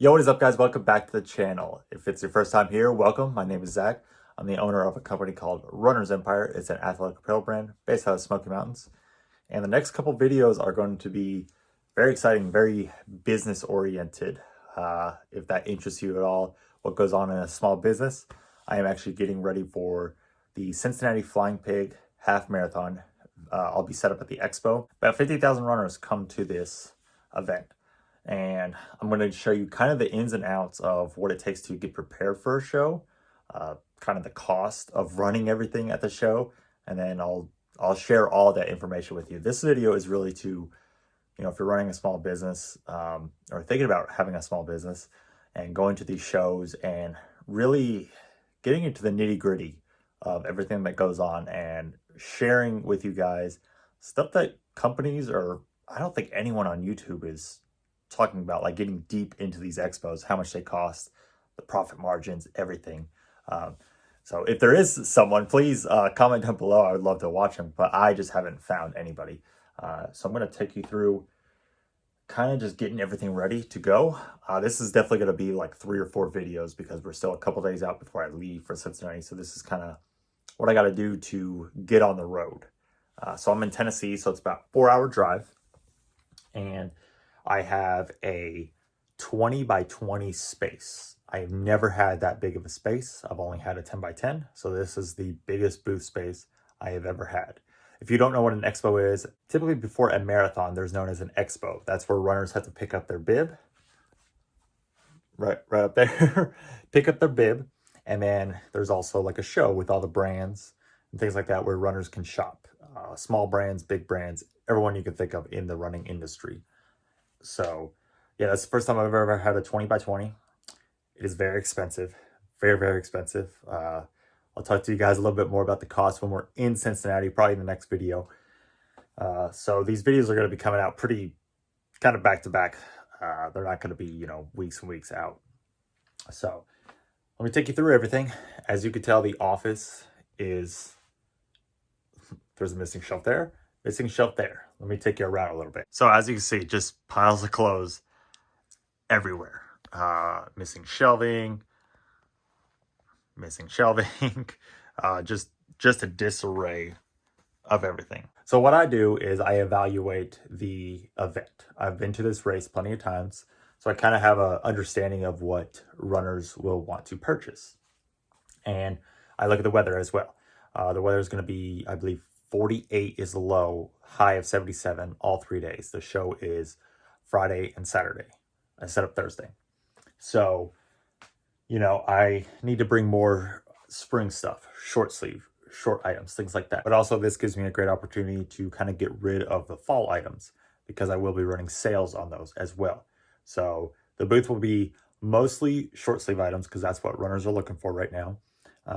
Yo, what is up, guys? Welcome back to the channel. If it's your first time here, welcome. My name is Zach. I'm the owner of a company called Runner's Empire. It's an athletic apparel brand based out of Smoky Mountains. And the next couple videos are going to be very exciting, very business oriented. If that interests you at all, what goes on in a small business, I am actually getting ready for the Cincinnati Flying Pig Half Marathon. I'll be set up at the expo. About 50,000 runners come to this event. And I'm going to show you kind of the ins and outs of what it takes to get prepared for a show, kind of the cost of running everything at the show, and then I'll share all that information with you. This video is really to, if you're running a small business or thinking about having a small business and going to these shows and really getting into the nitty-gritty of everything that goes on and sharing with you guys stuff that companies, or I don't think anyone on YouTube is talking about, like getting deep into these expos, how much they cost, the profit margins, everything. So if there is someone, please comment down below. I would love to watch them, but I just haven't found anybody. So I'm going to take you through kind of just getting everything ready to go. This is definitely going to be like 3 or 4 videos because we're still a couple days out before I leave for Cincinnati. So this is kind of what I got to do to get on the road. So I'm in Tennessee, so it's about a 4-hour drive. And I have a 20 by 20 space. I have never had that big of a space. I've only had a 10 by 10. So this is the biggest booth space I have ever had. If you don't know what an expo is, typically before a marathon, there's known as an expo. That's where runners have to pick up their bib. Right up there. Pick up their bib. And then there's also like a show with all the brands and things like that where runners can shop. Small brands, big brands, everyone you can think of in the running industry. So yeah, that's the first time I've ever had a 20 by 20. It is very expensive, very, very expensive. I'll talk to you guys a little bit more about the cost when we're in Cincinnati, probably in the next video. So these videos are going to be coming out pretty kind of back to back. They're not going to be, weeks and weeks out. So let me take you through everything. As you can tell, the office is, there's a missing shelf there. Missing shelf there. Let me take you around a little bit. So as you can see, just piles of clothes everywhere. Missing shelving, just a disarray of everything. So what I do is I evaluate the event. I've been to this race plenty of times, so I kind of have an understanding of what runners will want to purchase. And I look at the weather as well. The weather is going to be, I believe, 48 is the low, high of 77 all 3 days. The show is Friday and Saturday. I set up Thursday. So, I need to bring more spring stuff, short sleeve, short items, things like that. But also this gives me a great opportunity to kind of get rid of the fall items because I will be running sales on those as well. So the booth will be mostly short sleeve items because that's what runners are looking for right now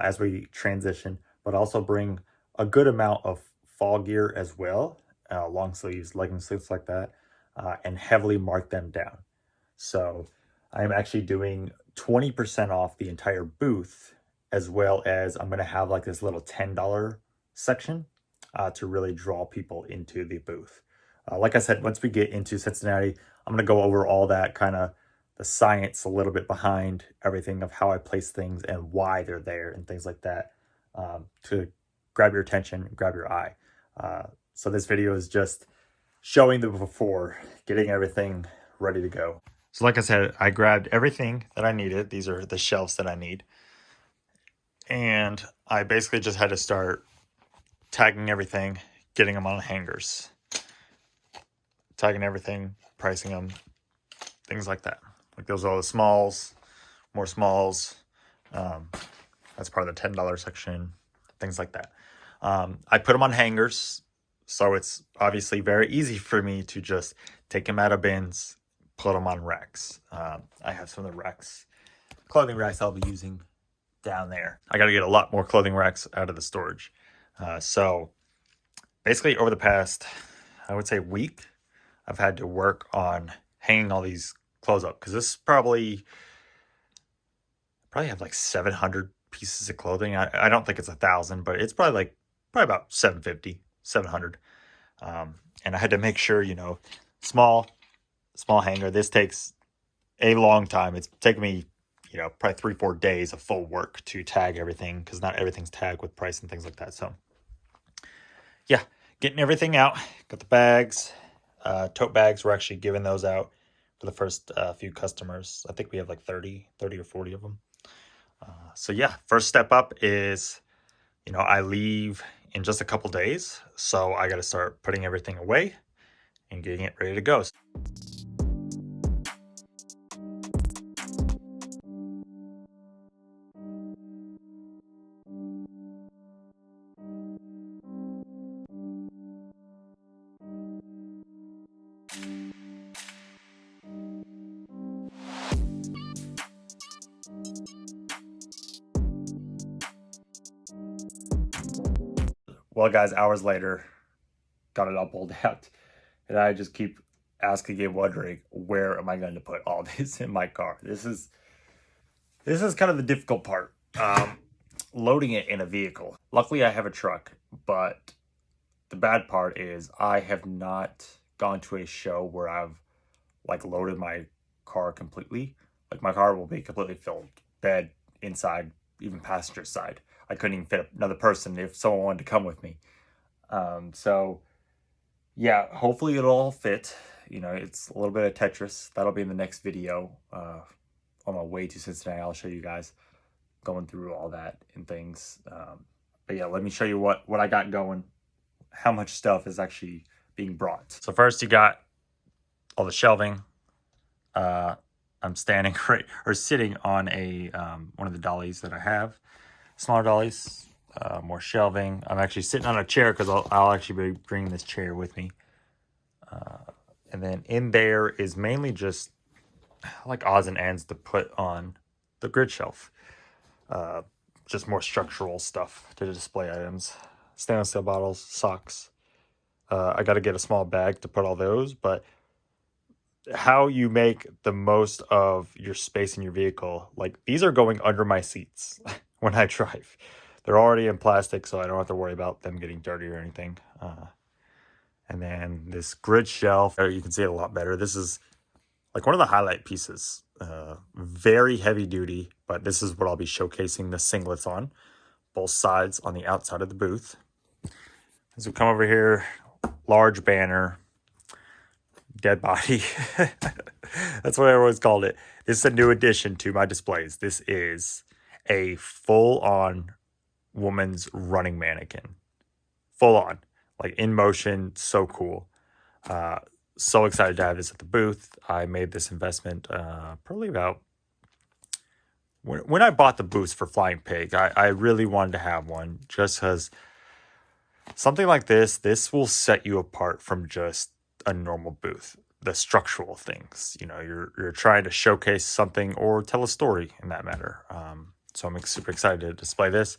as we transition, but also bring a good amount of fall gear as well, long sleeves, legging sleeves like that, and heavily mark them down. So I'm actually doing 20% off the entire booth, as well as I'm going to have like this little $10 section to really draw people into the booth. Like I said, once we get into Cincinnati, I'm going to go over all that kind of the science a little bit behind everything of how I place things and why they're there and things like that to grab your attention, grab your eye. So this video is just showing the before, getting everything ready to go. So like I said, I grabbed everything that I needed. These are the shelves that I need. And I basically just had to start tagging everything, getting them on hangers. Tagging everything, pricing them, things like that. Like those are all the smalls, more smalls. That's part of the $10 section, things like that. I put them on hangers, so it's obviously very easy for me to just take them out of bins, put them on racks. I have some of the racks, clothing racks I'll be using down there. I got to get a lot more clothing racks out of the storage. So basically over the past, I would say week, I've had to work on hanging all these clothes up because this is probably have like 700 pieces of clothing. I don't think it's 1,000, but it's probably about 750, 700. And I had to make sure, small hanger. This takes a long time. It's taken me, probably 3-4 days of full work to tag everything, because not everything's tagged with price and things like that. So yeah, getting everything out. Got the bags, tote bags. We're actually giving those out for the first few customers. I think we have like 30 or 40 of them. So yeah, first step up is, I leave in just a couple days. So I got to start putting everything away and getting it ready to go. Well, guys, hours later, got it all pulled out. And I just keep asking and wondering, where am I going to put all this in my car? This is kind of the difficult part. Loading it in a vehicle. Luckily, I have a truck, but the bad part is I have not gone to a show where I've like loaded my car completely. Like my car will be completely filled, bed, inside, even passenger side. I couldn't even fit another person if someone wanted to come with me. So yeah, hopefully it'll all fit. It's a little bit of Tetris. That'll be in the next video. On my way to Cincinnati, I'll show you guys going through all that and things. But yeah, let me show you what I got going, how much stuff is actually being brought. So first you got all the shelving. I'm standing sitting on a one of the dollies that I have, smaller dollies, more shelving. I'm actually sitting on a chair because I'll actually be bringing this chair with me. And then in there is mainly just like odds and ends to put on the grid shelf. Just more structural stuff to display items, stainless steel bottles, socks. I got to get a small bag to put all those, but how you make the most of your space in your vehicle, like these are going under my seats when I drive. They're already in plastic, so I don't have to worry about them getting dirty or anything. And then this grid shelf, you can see it a lot better. This is like one of the highlight pieces. Very heavy duty, but this is what I'll be showcasing the singlets on, both sides on the outside of the booth. As we come over here, large banner, dead body. That's what I always called it. This is a new addition to my displays. This is a full-on woman's running mannequin. Full on, like in motion, so cool. So excited to have this at the booth. I made this investment probably about when I bought the booths for Flying Pig. I really wanted to have one just because something like this will set you apart from just a normal booth. The structural things, you're trying to showcase something or tell a story in that matter. So I'm super excited to display this,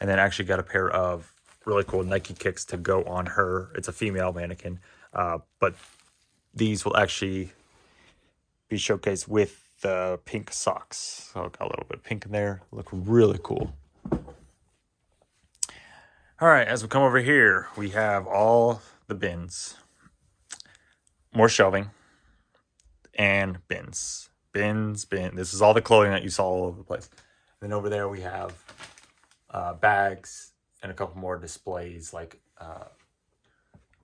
and then actually got a pair of really cool Nike kicks to go on her. It's a female mannequin, but these will actually be showcased with the pink socks. So I've got a little bit of pink in there. Look really cool. All right, as we come over here, we have all the bins. More shelving and bins. Bins. This is all the clothing that you saw all over the place. And then over there we have bags and a couple more displays. Like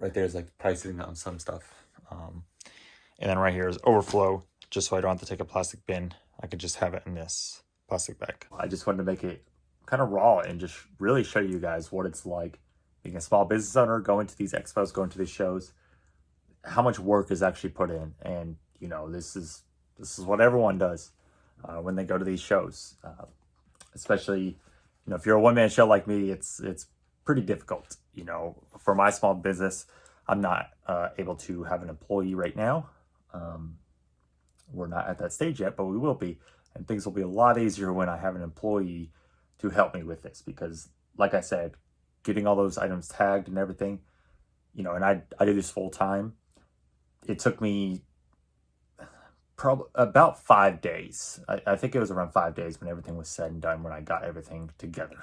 right there is like pricing on some stuff. And then right here is overflow, just so I don't have to take a plastic bin. I could just have it in this plastic bag. I just wanted to make it kind of raw and just really show you guys what it's like being a small business owner, going to these expos, going to these shows, how much work is actually put in. And this is what everyone does when they go to these shows, especially if you're a one-man show like me. It's pretty difficult. For my small business, I'm not able to have an employee right now. We're not at that stage yet, but we will be, and things will be a lot easier when I have an employee to help me with this, because like I said, getting all those items tagged and everything, and I do this full time. It took me probably about 5 days. I think it was around 5 days when everything was said and done, when I got everything together.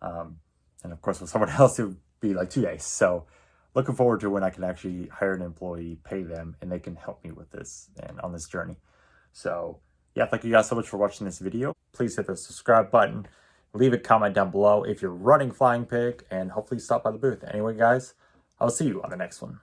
And of course with someone else it would be like 2 days. So looking forward to when I can actually hire an employee, pay them, and they can help me with this and on this journey. So yeah, thank you guys so much for watching this video. Please hit the subscribe button, leave a comment down below if you're running Flying Pig, and hopefully stop by the booth. Anyway, guys, I'll see you on the next one.